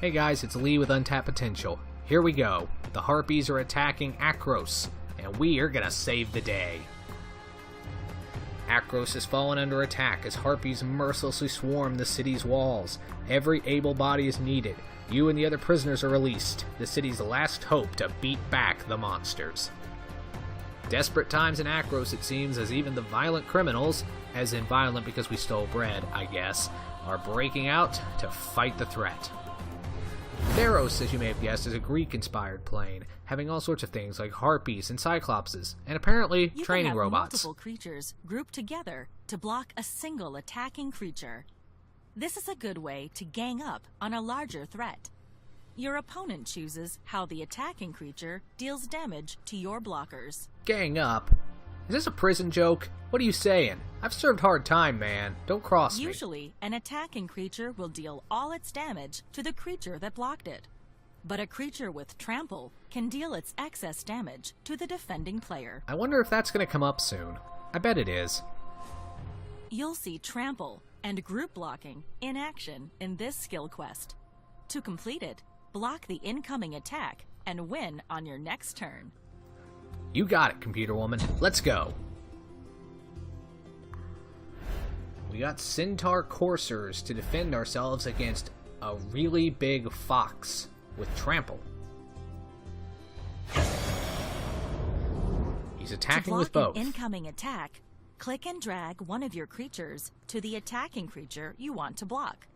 Hey guys, it's Lee with Untapped Potential. Here we go. The harpies are attacking Akros, and we are gonna save the day. Akros has fallen under attack as harpies mercilessly swarm the city's walls. Every able body is needed. You and the other prisoners are released, the city's last hope to beat back the monsters. Desperate times in Akros, it seems, as even the violent criminals, as in violent because we stole bread, I guess, are breaking out to fight the threat. Theros, as you may have guessed, is a Greek-inspired plane, having all sorts of things like harpies and cyclopses, and apparently training robots. Multiple creatures grouped together to block a single attacking creature. This is a good way to gang up on a larger threat. Your opponent chooses how the attacking creature deals damage to your blockers. Gang up? Is this a prison joke? What are you saying? I've served hard time, man. Don't cross me. Usually, an attacking creature will deal all its damage to the creature that blocked it. But a creature with trample can deal its excess damage to the defending player. I wonder if that's going to come up soon. I bet it is. You'll see trample and group blocking in action in this skill quest. To complete it, block the incoming attack and win on your next turn. You got it, computer woman. Let's go. We got centaur coursers to defend ourselves against a really big fox with trample. He's attacking with both. To block an incoming attack, click and drag one of your creatures to the attacking creature you want to block.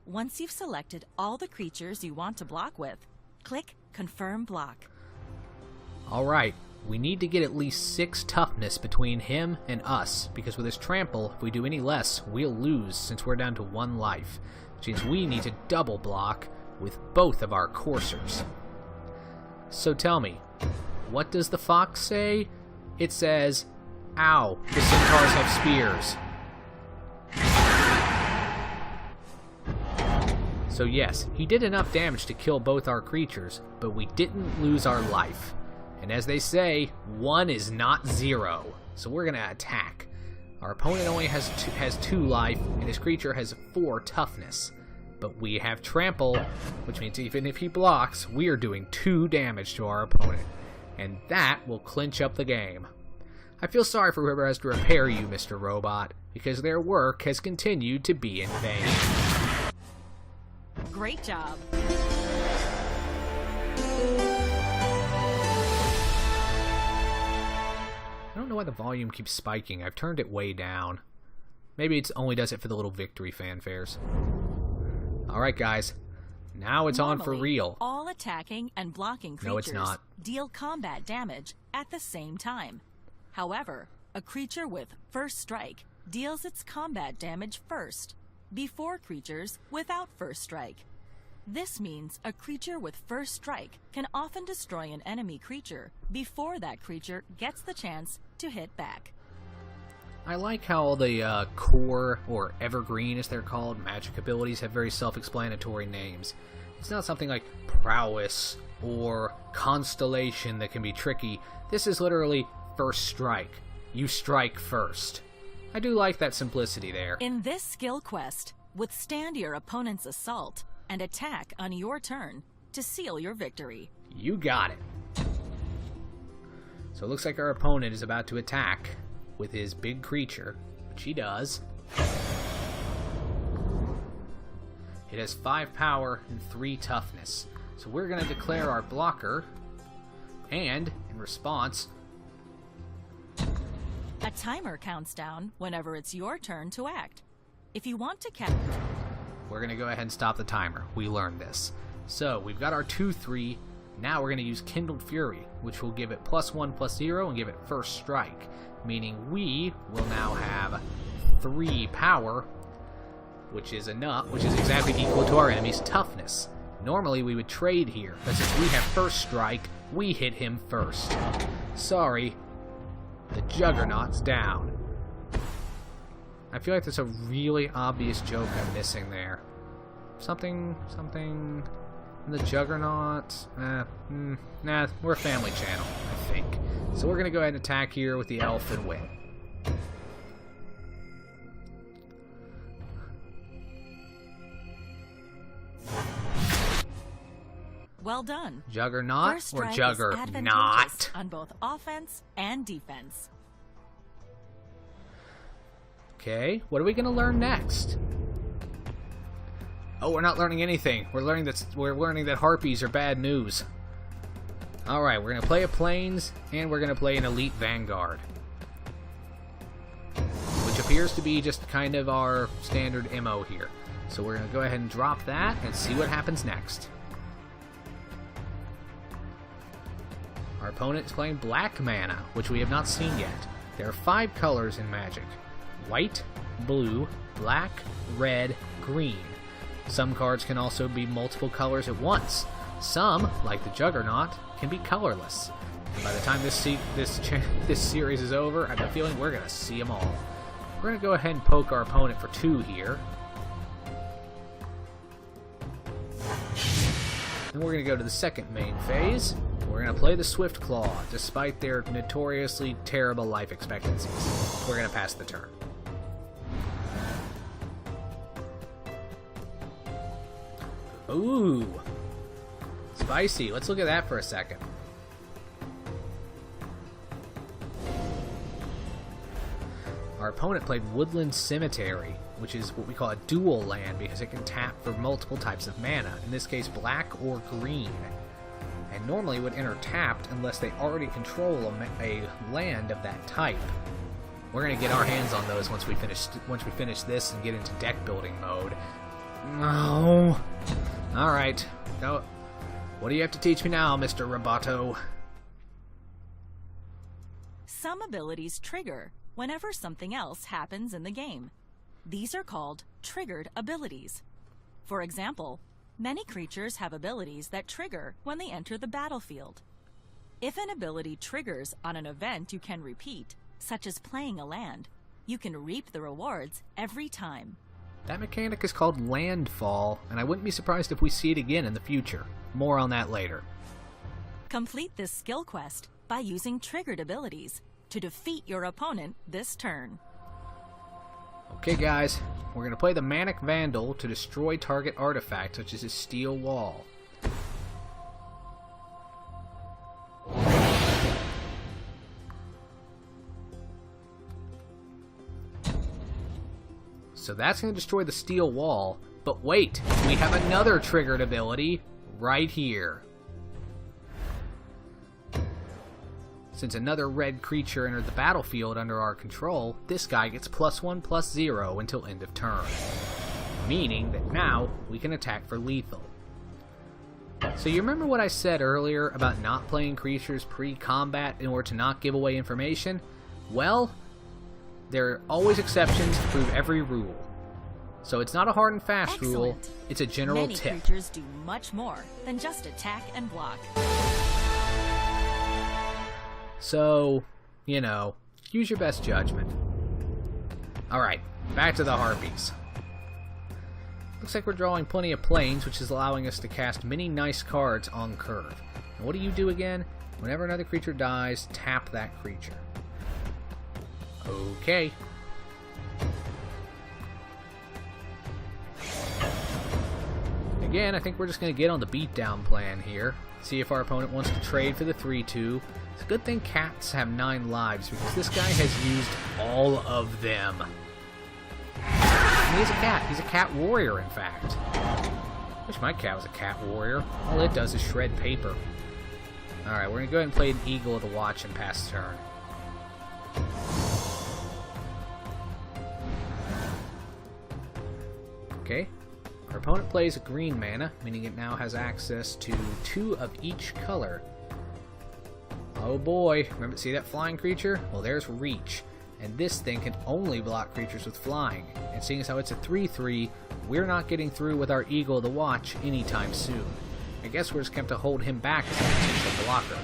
Once you've selected all the creatures you want to block with, click Confirm Block. Alright, we need to get at least 6 toughness between him and us, because with his trample, if we do any less, we'll lose since we're down to 1 life, which means we need to double block with both of our coursers. So tell me, what does the fox say? It says, "Ow, the centaurs have spears." So yes, he did enough damage to kill both our creatures, but we didn't lose our life. And as they say, 1 is not 0, so we're gonna attack. Our opponent only has 2 life, and his creature has 4 toughness. But we have trample, which means even if he blocks, we are doing 2 damage to our opponent. And that will clinch up the game. I feel sorry for whoever has to repair you, Mr. Robot, because their work has continued to be in vain. Great job. I don't know why the volume keeps spiking. I've turned it way down. Maybe it only does it for the little victory fanfares. Alright guys, now it's on for real. All attacking and blocking creatures deal combat damage at the same time. However, a creature with First Strike deals its combat damage first, before creatures without First Strike. This means a creature with First Strike can often destroy an enemy creature before that creature gets the chance to hit back. I like how all the core, or evergreen as they're called, magic abilities have very self-explanatory names. It's not something like prowess or constellation that can be tricky. This is literally First Strike. You strike first. I do like that simplicity there. In this skill quest, withstand your opponent's assault and attack on your turn to seal your victory. You got it. So it looks like our opponent is about to attack with his big creature, which he does. It has 5 power and 3 toughness. So we're going to declare our blocker, and in response, a timer counts down whenever it's your turn to act. If you want to catch... We're going to go ahead and stop the timer. We learned this. So, we've got our 2-3. Now we're going to use Kindled Fury, which will give it +1/+0 and give it First Strike. Meaning we will now have 3 power, which is enough, which is exactly equal to our enemy's toughness. Normally we would trade here, but since we have First Strike, we hit him first. Sorry. The Juggernaut's down. I feel like there's a really obvious joke I'm missing there. Something... The Juggernaut... Nah, we're a family channel, I think. So we're gonna go ahead and attack here with the elf and win. Well done. Juggernaut First or strike Juggernaut? is advantageous on both offense and defense. Okay, what are we going to learn next? Oh, we're not learning anything. We're learning that harpies are bad news. All right, we're going to play a plains and we're going to play an elite vanguard, which appears to be just kind of our standard MO here. So we're going to go ahead and drop that and see what happens next. Our opponent is playing black mana, which we have not seen yet. There are 5 colors in Magic: white, blue, black, red, green. Some cards can also be multiple colors at once. Some, like the Juggernaut, can be colorless. And by the time this series is over, I have a feeling we're going to see them all. We're going to go ahead and poke our opponent for 2 here. Then we're going to go to the second main phase. We're going to play the Swift Claw, despite their notoriously terrible life expectancies. We're going to pass the turn. Ooh. Spicy. Let's look at that for a second. Our opponent played Woodland Cemetery, which is what we call a dual land because it can tap for multiple types of mana, in this case black or green, and normally would enter tapped unless they already control a land of that type. We're going to get our hands on those once we finish this and get into deck building mode. No. Alright. Go. What do you have to teach me now, Mr. Roboto? Some abilities trigger whenever something else happens in the game. These are called triggered abilities. For example, many creatures have abilities that trigger when they enter the battlefield. If an ability triggers on an event you can repeat, such as playing a land, you can reap the rewards every time. That mechanic is called Landfall, and I wouldn't be surprised if we see it again in the future. More on that later. Complete this skill quest by using triggered abilities to defeat your opponent this turn. Okay guys, we're going to play the Manic Vandal to destroy target artifact, such as a steel wall. So that's going to destroy the steel wall, but wait, we have another triggered ability right here. Since another red creature entered the battlefield under our control, this guy gets +1/+0 until end of turn. Meaning that now we can attack for lethal. So you remember what I said earlier about not playing creatures pre-combat in order to not give away information? Well, there are always exceptions to prove every rule. So it's not a hard and fast rule, it's a general tip. Many creatures do much more than just attack and block. So, you know, use your best judgment. Alright, back to the harpies. Looks like we're drawing plenty of planes, which is allowing us to cast many nice cards on curve. And what do you do again? Whenever another creature dies, tap that creature. Okay. Again, I think we're just going to get on the beatdown plan here. See if our opponent wants to trade for the 3/2. It's a good thing cats have 9 lives, because this guy has used all of them. And he's a cat. He's a cat warrior, in fact. Wish my cat was a cat warrior. All it does is shred paper. Alright, we're going to go ahead and play an Eagle of the Watch and pass turn. Okay. Our opponent plays a green mana, meaning it now has access to 2 of each color. Oh boy, remember, see that flying creature? Well, there's Reach, and this thing can only block creatures with flying. And seeing as how it's a 3/3, we're not getting through with our Eagle of the Watch anytime soon. I guess we're just going to have to hold him back as a potential blocker.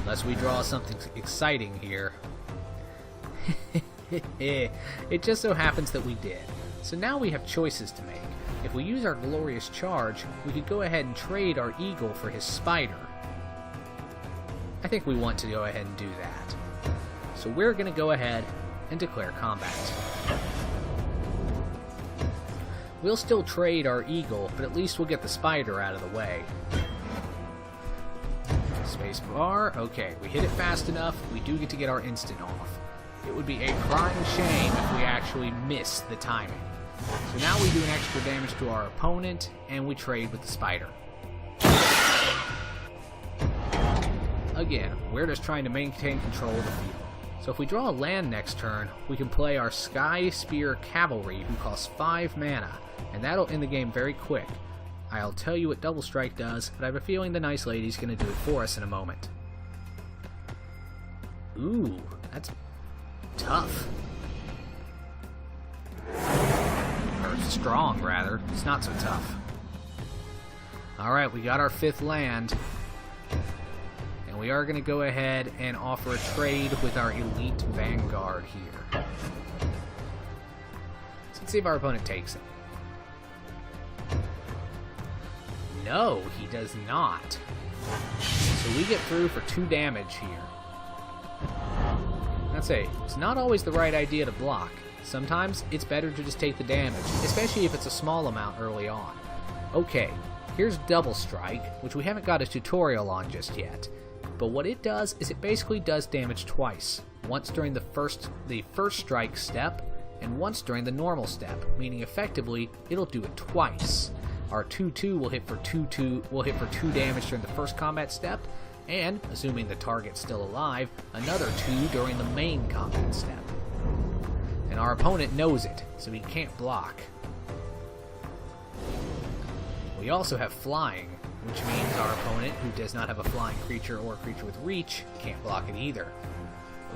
Unless we draw something exciting here. It just so happens that we did. So now we have choices to make. If we use our Glorious Charge, we could go ahead and trade our Eagle for his Spider. I think we want to go ahead and do that. So we're going to go ahead and declare combat. We'll still trade our eagle, but at least we'll get the spider out of the way. Space bar. Okay, we hit it fast enough. We do get to get our instant off. It would be a crying shame if we actually miss the timing. So now we do an extra damage to our opponent, and we trade with the spider. Again, we're just trying to maintain control of the field. So if we draw a land next turn, we can play our Sky Spear Cavalry, who costs 5 mana, and that'll end the game very quick. I'll tell you what Double Strike does, but I have a feeling the nice lady's going to do it for us in a moment. Ooh, that's tough. Or strong, rather. It's not so tough. Alright, we got our 5th land. And we are going to go ahead and offer a trade with our Elite Vanguard here. Let's see if our opponent takes it. No, he does not. So we get through for 2 damage here. I'd say, it's not always the right idea to block. Sometimes it's better to just take the damage, especially if it's a small amount early on. Okay, here's Double Strike, which we haven't got a tutorial on just yet. But what it does is it basically does damage twice. Once during the first strike step, and once during the normal step, meaning effectively, it'll do it twice. Our 2/2 will hit for 2 damage during the first combat step, and, assuming the target's still alive, another 2 during the main combat step. And our opponent knows it, so he can't block. We also have Flying, which means our opponent, who does not have a flying creature or a creature with reach, can't block it either.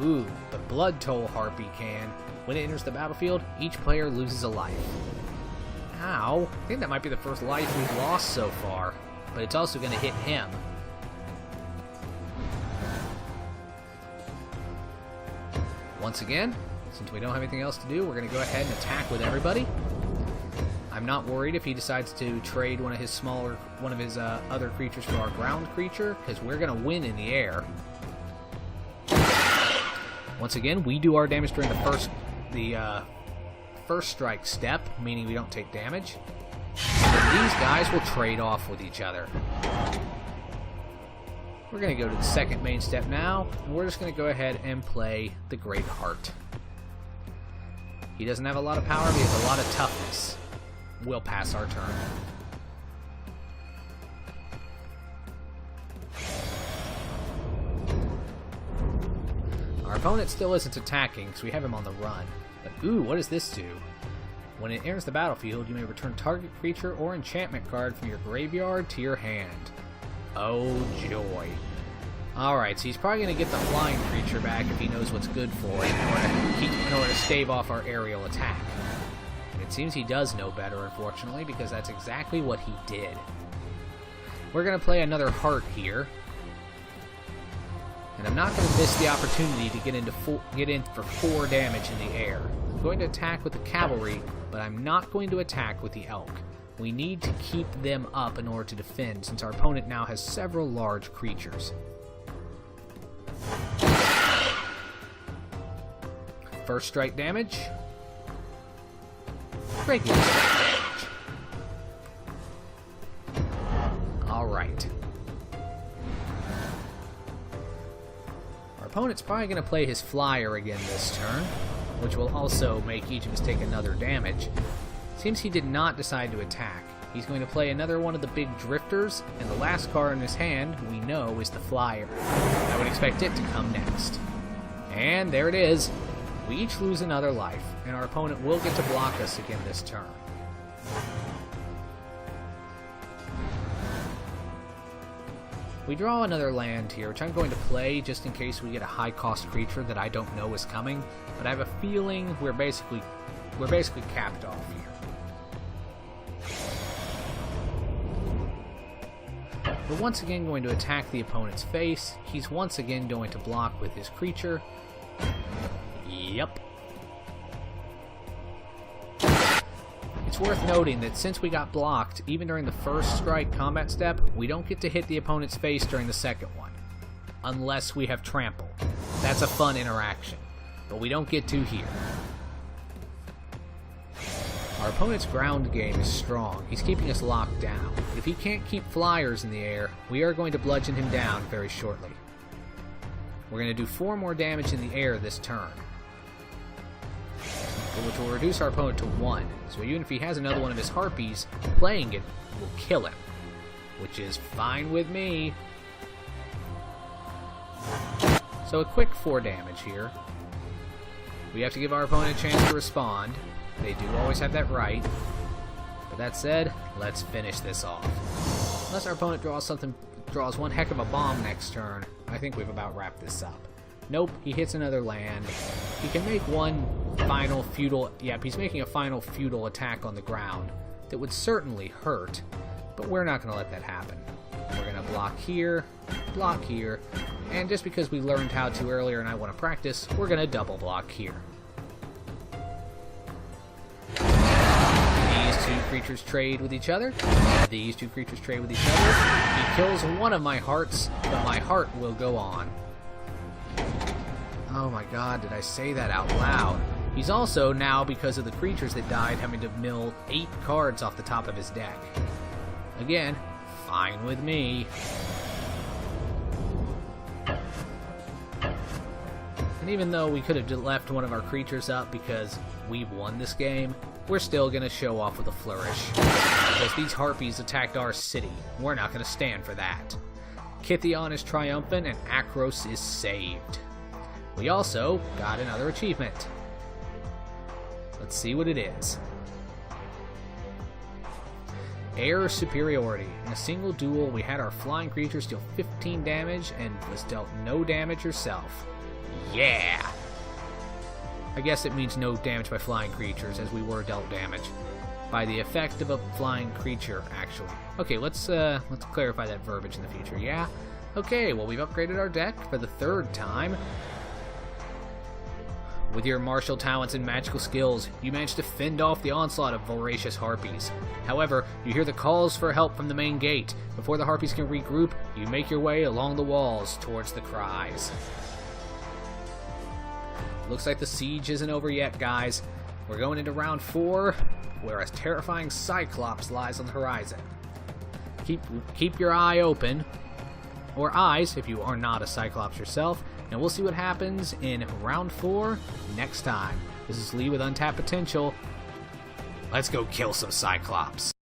Ooh, the Blood Toll Harpy can. When it enters the battlefield, each player loses a life. Ow, I think that might be the first life we've lost so far, but it's also going to hit him. Once again, since we don't have anything else to do, we're going to go ahead and attack with everybody. I'm not worried if he decides to trade one of his other creatures for our ground creature, because we're going to win in the air. Once again, we do our damage during the first strike step, meaning we don't take damage. And these guys will trade off with each other. We're going to go to the second main step now, and we're just going to go ahead and play the Great Heart. He doesn't have a lot of power, but he has a lot of toughness. We'll pass our turn. Our opponent still isn't attacking, because we have him on the run. But ooh, what does this do? When it enters the battlefield, you may return target creature or enchantment card from your graveyard to your hand. Oh joy. Alright, so he's probably going to get the flying creature back if he knows what's good for it in order to stave off our aerial attack. And it seems he does know better, unfortunately, because that's exactly what he did. We're going to play another heart here. And I'm not going to miss the opportunity to get in for 4 damage in the air. I'm going to attack with the cavalry, but I'm not going to attack with the elk. We need to keep them up in order to defend, since our opponent now has several large creatures. First strike damage. Regular strike damage. Alright. Our opponent's probably going to play his flyer again this turn, which will also make each of us take another damage. Seems he did not decide to attack. He's going to play another one of the big drifters, and the last card in his hand, we know, is the flyer. I would expect it to come next. And there it is. We each lose another life, and our opponent will get to block us again this turn. We draw another land here, which I'm going to play just in case we get a high-cost creature that I don't know is coming, but I have a feeling we're basically capped off here. We're once again going to attack the opponent's face. He's once again going to block with his creature. Yep. It's worth noting that since we got blocked, even during the first strike combat step, we don't get to hit the opponent's face during the second one. Unless we have trample. That's a fun interaction. But we don't get to here. Our opponent's ground game is strong. He's keeping us locked down. If he can't keep flyers in the air, we are going to bludgeon him down very shortly. We're going to do 4 more damage in the air this turn, which will reduce our opponent to 1. So even if he has another one of his harpies, playing it will kill him, which is fine with me. So a quick 4 damage here. We have to give our opponent a chance to respond. They do always have that right. But that said, let's finish this off. Unless our opponent draws one heck of a bomb next turn, I think we've about wrapped this up. Nope, he hits another land. He can make one final futile... Yep, he's making a final futile attack on the ground that would certainly hurt, but we're not going to let that happen. We're going to block here, and just because we learned how to earlier and I want to practice, we're going to double block here. These 2 creatures trade with each other. These 2 creatures trade with each other. He kills one of my hearts, but my heart will go on. Oh my god, did I say that out loud? He's also, now because of the creatures that died, having to mill 8 cards off the top of his deck. Again, fine with me. And even though we could have left one of our creatures up because we've won this game, we're still going to show off with a flourish. Because these harpies attacked our city. We're not going to stand for that. Kytheon is triumphant and Akros is saved. We also got another achievement. Let's see what it is. Air superiority. In a single duel, we had our flying creatures deal 15 damage and was dealt no damage herself. Yeah! I guess it means no damage by flying creatures, as we were dealt damage by the effect of a flying creature, actually. Okay, let's clarify that verbiage in the future. Yeah? Okay, well, we've upgraded our deck for the 3rd time. With your martial talents and magical skills, you managed to fend off the onslaught of voracious harpies. However, you hear the calls for help from the main gate. Before the harpies can regroup, you make your way along the walls towards the cries. Looks like the siege isn't over yet, guys. We're going into round 4, where a terrifying Cyclops lies on the horizon. Keep your eye open, or eyes if you are not a Cyclops yourself, and we'll see what happens in round 4 next time. This is Lee with Untapped Potential. Let's go kill some Cyclops.